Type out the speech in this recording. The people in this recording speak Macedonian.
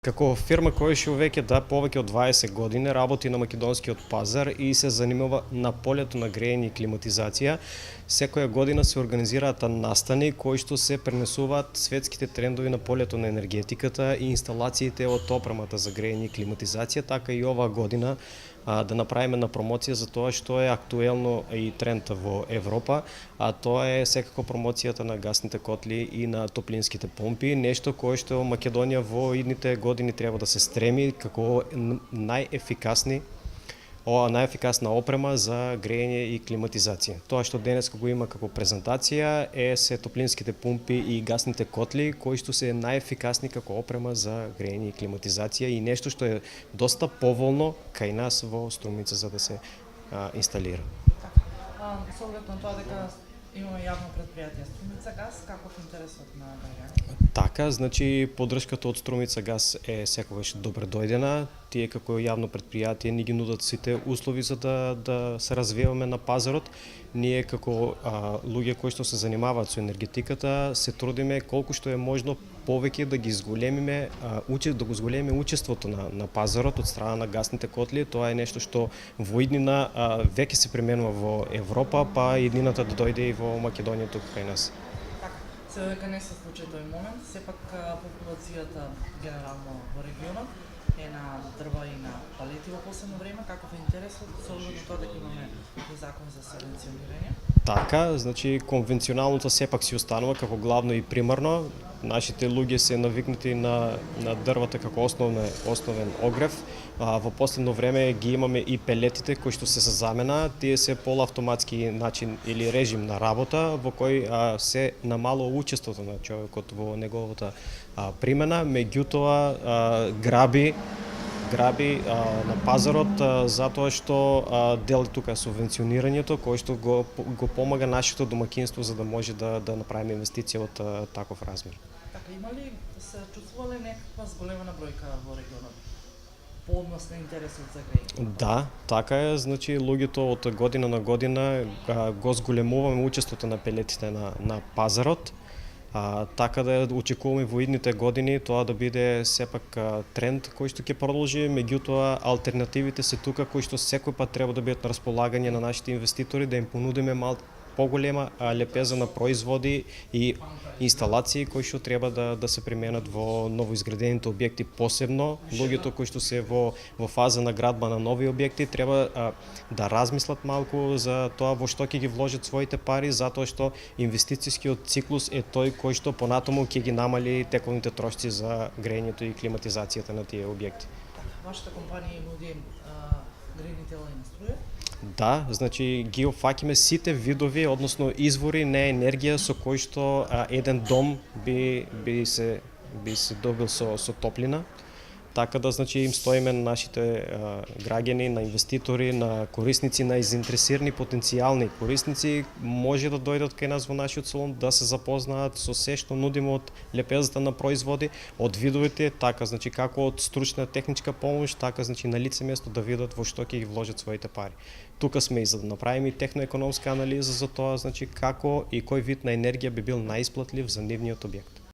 Како фирма која ше веќе повеќе од 20 години работи на македонскиот пазар и се занимава на полето на грејење и климатизација, секоја година се организираат настани кои што се пренесуваат светските трендови на полето на енергетиката и инсталациите од опремата за грејење и климатизација, така и оваа година да направиме на промоција за тоа што е актуелно и тренд во Европа, а тоа е секако промоцијата на гасните котли и на топлинските помпи, нешто кое што Македонија во идните години треба да се стреми како најефикасна опрема за грејење и климатизација. Тоа што денес го има како презентација се топлинските помпи и гасните котли кои што се најефикасни како опрема за грејење и климатизација и нешто што е доста поволно кај нас во Струмица за да се инсталира. Со оглед на тоа дека имаме јавно предпријатие Струмица газ, каков интересот на граѓаните? Така, значи поддршката од Струмица газ е секогаш добре дојдена. Тие како јавно предпријатие ни ги нудат сите услови за да се развиваме на пазарот. Ние како луѓе кои што се занимаваат со енергетиката се трудиме колку што е можно повеќе да ги зголемиме учеството на пазарот од страна на гасните котли. Тоа е нешто што во иднина веќе се применува во Европа, па иднината да дојде и во Македонија тука кај нас. Се дека не се случи тој момент, сепак популацијата генерално во регионот е на дрва и на палети во последно време. Каков е интересот со оглед на тоа дека имаме закон за субвенционирање? Така, значи конвенционалното сепак си останува како главно и примарно. Нашите луѓе се навикнати на дрвата како основен огрев. Во последно време ги имаме и пелетите кои што се за замена. Тие се полуавтоматски начин или режим на работа во кој се намалува учеството на човекот во неговата примена, меѓутоа граби на пазарот затоа што дел тука субвенционирањето кој што го помага нашето домаќинство за да може да направиме инвестиција од таков размер. Така, има ли се чувствува ли некаква зголемена бројка во регионот по однос на интересот за грејење? Да, така е, значи луѓето од година на година го зголемуваме учеството на пелетите на пазарот. Така да очекуваме во идните години тоа да биде сепак тренд кој што ќе продолжи, меѓутоа алтернативите се тука кои што секој пат треба да бидат на располагање на нашите инвеститори да им понудиме поголема лепеза на производи и инсталации кои што треба да се применат во новоизградените објекти, посебно луѓето кои што се во фаза на градба на нови објекти треба да размислат малку за тоа во што ќе ги вложат своите пари, затоа што инвестицијскиот циклус е тој кој што понатаму ќе ги намали тековните трошци за грејењето и климатизацијата на тие објекти. Вашата компанија нуди грејни тела и на струја? Да, значи ги опфаќаме сите видови, односно извори на енергија со кои што еден дом би се добил со топлина. Така да значи им стоиме на нашите граѓани, на инвеститори, на корисници, на заинтересирани потенцијални корисници, може да дојдат кај нас во нашиот салон да се запознаат со се што нудиме од лепезата на производи, од видовите, така значи како од стручна техничка помош, така значи на лице место да видат во што ќе ги вложат своите пари. Тука сме и за да направиме и техноекономска анализа за тоа, значи како и кој вид на енергија би бил најисплатлив за нивниот објект.